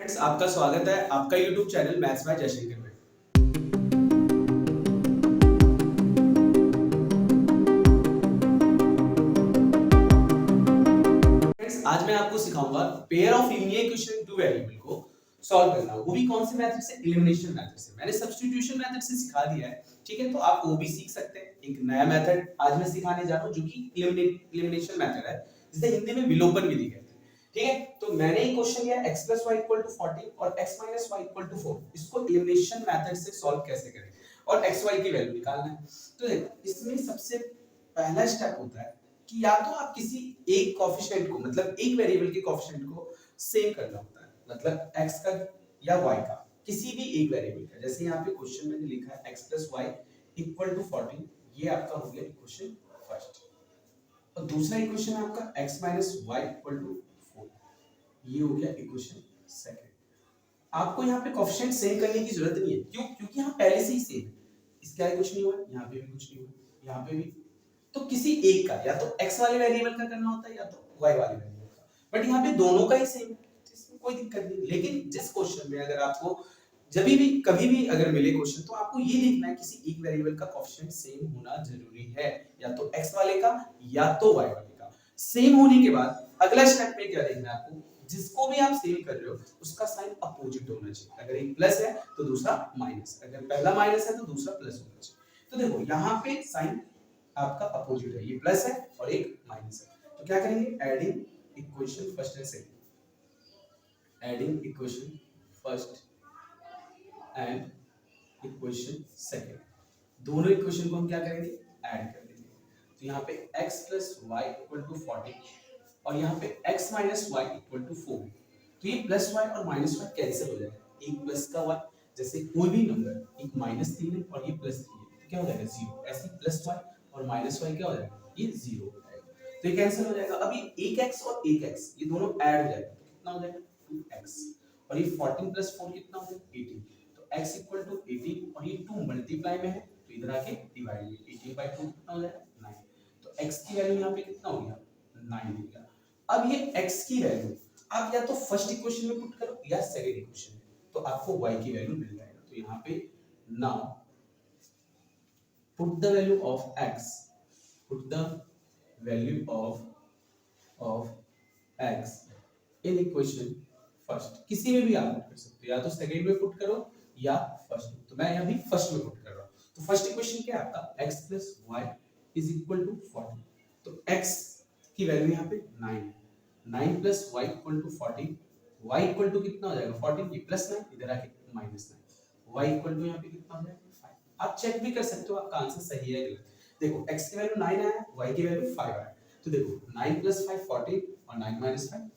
Friends, आपका स्वागत है आपका YouTube channel maths by Jaishankar में। फ्रेंड्स, आज मैं आपको सिखाऊंगा pair of linear equation two variable को सॉल्व करना। वो भी कौन से मेथड से? एलिमिनेशन मेथड से। मैंने सब्स्टिट्यूशन मेथड से सिखा दिया है, ठीक है, तो आप वो भी सीख सकते हैं। एक नया मेथड आज मैं सिखाने जा रहा हूं जो कि एलिमिनेशन मेथड है, जिसे हिंदी में विलोपन विधि कहते हैं। ठीक है, तो मैंने एक क्वेश्चन लिया x + y = 40 और x - y = 4। इसको एलिमिनेशन मेथड से सॉल्व कैसे करें और x y की वैल्यू निकालना है। तो देखो, इसमें सबसे पहला स्टेप होता है कि या तो आप किसी एक कोएफिशिएंट को, मतलब एक वेरिएबल के कोएफिशिएंट को सेम करना होता है, मतलब x का या y का, किसी भी एक वेरिएबल का। जैसे यहाँ पे क्वेश्चन मैंने लिखा है x + y = 40, ये आपका हो गया इक्वेशन फर्स्ट। और दूसरा इक्वेशन है आपका x - y = 4, ये हो गया इक्वेशन सेकंड। आपको यहाँ पे कोएफिशिएंट सेम करने की जरूरत नहीं है, क्यों? क्योंकि यहाँ पहले से ही सेम है। इसका कुछ नहीं हुआ, यहाँ पे भी कुछ नहीं हुआ, यहाँ पे भी। तो किसी एक का, या तो x वाले वेरिएबल का करना होता है या तो y वाले वेरिएबल का, बट यहाँ पे दोनों का ही सेम है, इसमें कोई दिक्कत नहीं। लेकिन जिस क्वेश्चन में अगर आपको जब भी कभी भी अगर मिले क्वेश्चन, तो आपको ये देखना है किसी एक वेरिएबल का कोएफिशिएंट सेम होना जरूरी है, या तो x वाले का या तो y वाले का। सेम होने के बाद अगला स्टेप में क्या देखना है आपको, जिसको भी आप सेम कर रहे हो उसका साइन अपोजिट होना चाहिए। अगर एक प्लस है तो दूसरा माइनस, अगर पहला माइनस है तो दूसरा प्लस होना चाहिए। तो देखो यहाँ पे साइन आपका अपोजिट है, ये प्लस है और एक माइनस है। तो क्या करेंगे? Adding equation first and second, adding equation first and equation second, दोनों इक्वेशन को हम क्या करेंगे? ऐड कर देंगे। तो यहाँ पे x + y = 40 और यहाँ पे x - y = 4। तो ये प्लस y और माइनस y कैंसिल हो जाएगा। एक प्लस का y, जैसे कोई भी नंबर, एक -3 है और ये +3 है, तो क्या हो जाएगा? 0। ऐसे प्लस y और माइनस y क्या हो जाएगा? ये 0 हो जाएगा, तो ये कैंसिल हो जाएगा। अब ये एक x और एक x, ये दोनों ऐड हो जाएगा, तो कितना हो जाएगा? 2x। और ये 14 + 4 कितना हो जाएगा? 18। तो x = 18 और ये 2 मल्टीप्लाई में है, तो इधर आके डिवाइड में 18/2 कितना हो जाएगा? 9। तो x की वैल्यू यहाँ पे कितना हो गया? 9 हो गया। अब ये x की वैल्यू आप या तो फर्स्ट इक्वेशन में पुट करो या सेकंड इक्वेशन में, तो आपको y की वैल्यू मिल जाएगा। तो यहाँ पे now put the value of x, put the value of x in equation first. किसी में भी आप पुट कर सकते हो, या तो सेकंड में पुट करो या फर्स्ट में। तो मैं यहाँ भी फर्स्ट में पुट कर रहा हूँ। तो फर्स्ट इक्वेशन क्या है आपका? x + y = 40। तो x की वैल्यू यहाँ पे 9 है, 9 + y = 40। y = कितना हो जाएगा? 14, ये +9 इधर आके -9। y = यहाँ पे कितना हो जाएगा? 5। आप चेक भी कर सकते हो आपका आंसर सही है गलत। देखो x की वैल्यू 9 आया, y की वैल्यू 5 आया। तो देखो 9 + 5 14 और 9 - 5।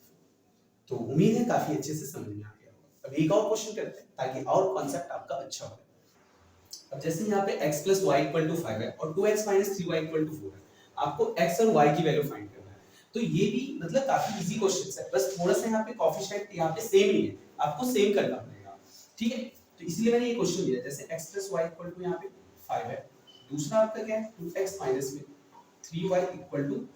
तो उम्मीद है काफी अच्छे से समझ में आ गया होगा। अब एक और क्वेश्चन करते हैं ताकि और कॉन्सेप्ट आपका अच्छा हो। अब जैसे यहाँ पे x + y = 5 है और 2x - 3y = 4 है, आपको x और y की वैल्यू फाइंड करना है। तो ये भी मतलब काफी इजी क्वेश्चन है, बस थोड़ा सा यहाँ पे कोएफिशिएंट यहाँ पे सेम नहीं है, आपको सेम करना पड़ेगा, ठीक है। तो इसलिए मैंने ये क्वेश्चन लिया, जैसे x + y = यहाँ पे 5 है, दूसरा आपका क्या है? 2x - 3y =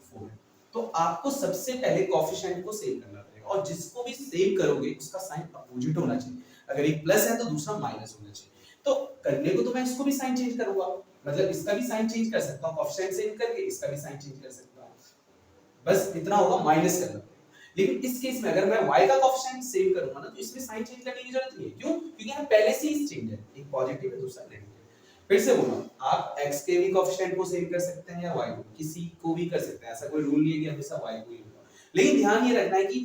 4 है। तो आपको सबसे पहले कोएफिशिएंट को सेम करना पड़ेगा, और जिसको भी सेम करोगे उसका साइन अपोजिट होना चाहिए। अगर एक प्लस है तो दूसरा माइनस होना चाहिए। तो करने को तो मैं इसको भी साइन चेंज करूंगा, मतलब इसका भी साइन चेंज कर सकता हूं, कोएफिशिएंट सेम करके इसका भी साइन चेंज कर सकता हूं, बस इतना होगा माइनस करना। लेकिन इस केस में अगर मैं y का कोएफिशिएंट सेम करूंगा ना, तो इसमें साइन चेंज करने की जरूरत नहीं है। क्यों? क्योंकि यहां पहले से ही चेंज है, एक पॉजिटिव है दूसरा नेगेटिव। फिर से बोलूं, आप x के भी कोएफिशिएंट को सेम कर सकते हैं या y को, किसी को भी कर सकते हैं, ऐसा कोई रूल नहीं है कि हमेशा y को ही होगा। लेकिन ध्यान ये रखना है कि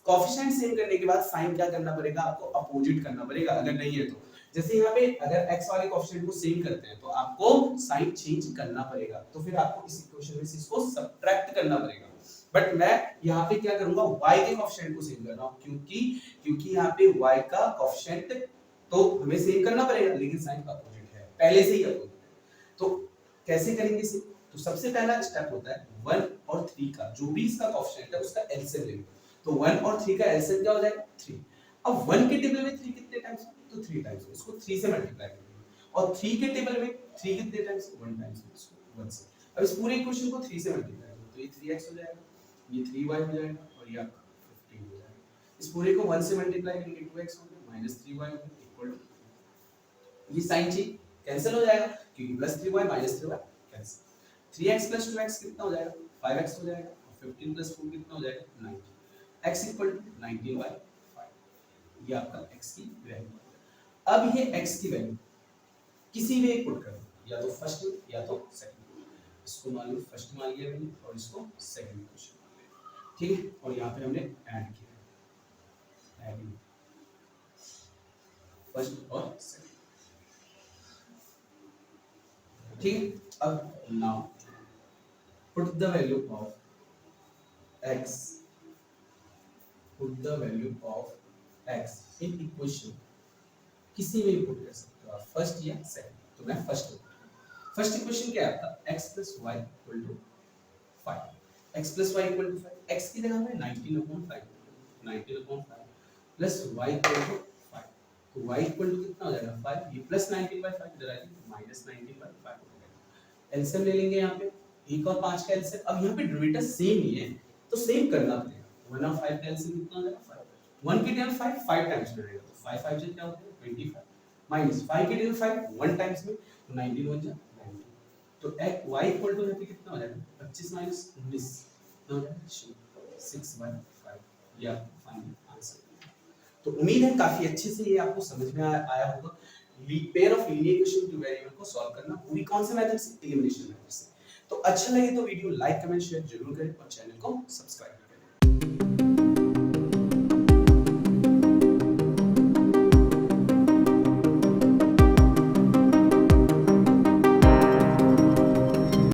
कोएफिशिएंट सेम करने के बाद साइन क्या करना पड़ेगा? आपको अपोजिट करना पड़ेगा, अगर नहीं है तो। जैसे यहाँ पे अगर x वाले कोएफिशिएंट को सेम करते हैं तो आपको साइन चेंज करना पड़ेगा, तो फिर आपको इस इक्वेशन में से इसको सब्ट्रैक्ट करना पड़ेगा। बट मैं यहाँ पे क्या करूंगा? y के कोएफिशिएंट को सेम कर रहा हूँ, क्योंकि यहाँ पे y का कोएफिशिएंट तो हमें सेम करना पड़ेगा, लेकिन साइन अपोजिट है, पहले से ही अपोजिट है। तो कैसे करेंगे इसे? तो सबसे पहला स्टेप होता है 1 और 3 का, जो भी इसका कोएफिशिएंट है उसका एलसीएम ले लो। तो 1 और 3 का एलसीएम क्या हो जाएगा? 3। अब 1 के टेबल में 3 कितने टाइम्स है? तो 3 टाइम्स है, इसको 3 से मल्टीप्लाई कर देंगे। और 3 के टेबल में 3 कितने टाइम्स? 1 टाइम्स है, इसको 1 से। अब इस पूरे इक्वेशन को 3 से मल्टीप्लाई करो, तो ये 3x हो जाएगा, ये 3y हो जाएगा और ये आपका 15 हो जाएगा। इस पूरे को 1 से मल्टीप्लाई करेंगे 2x हो गया माइनस 3y हो गया इक्वल टू ये साइन चेंज कैंसिल हो जाएगा क्योंकि plus 3y minus 3y cancel 3x plus 2x कितना हो जाएगा 5x हो जाएगा और 15 प्लस 4 कितना हो जाएगा 19 x इक्वल टू 19/5 ये आपका x की वैल्यू। अब ये x की वैल्यू किसी में पुट कर दो या तो फर्स्ट में या तो सेकंड में। इसको मान लो फर्स्ट मान लिया मैंने और इसको सेकंड क्वेश्चन मान लिया ठीक है और यहाँ पे हमने ऐड किया ऐडिंग फर्स्ट और सेकंड ठीक है। अब now put the value of x put the value of x in equation किसी में पुट कर सकते हो आप फर्स्ट या सेकंड। तो मैं फर्स्ट इक्वेशन क्या है आपका x plus y equal to 5 x plus y equal to 5 x की जगह में 19/5 plus y equal to 5 तो y equal to कितना हो जाएगा 5 ये plus 19/5 इधर आएगा minus 19/5 हो जाएगा। एलसीएम ले लेंगे यहाँ पे 1 और 5 का एलसीएम। अब यहाँ पे डिनोमिनेटर सेम ही है तो सेम करना पड़ेगा 1 और 5 का एलसीएम कितना हो जाएगा 5 1 की जगह 5 टाइम्स में रहेगा तो 5 5 से क्या होता है 25 माइनस 5 की जगह 5 1 टाइम्स में तो 19 हो जाएगा तो y इक्वल टू यहाँ पे कितना हो जाएगा 25 माइनस 19 कितना हो जाएगा 6/5 ये आपका फाइनल आंसर। तो उम्मीद है काफी अच्छे से ये आपको समझ में आया होगा pair of linear equation two variable को सॉल्व करना वो भी कौन से मेथड से एलिमिनेशन मेथड से। तो अच्छा लगे तो वीडियो लाइक कमेंट शेयर जरूर करें और चैनल को सब्सक्राइब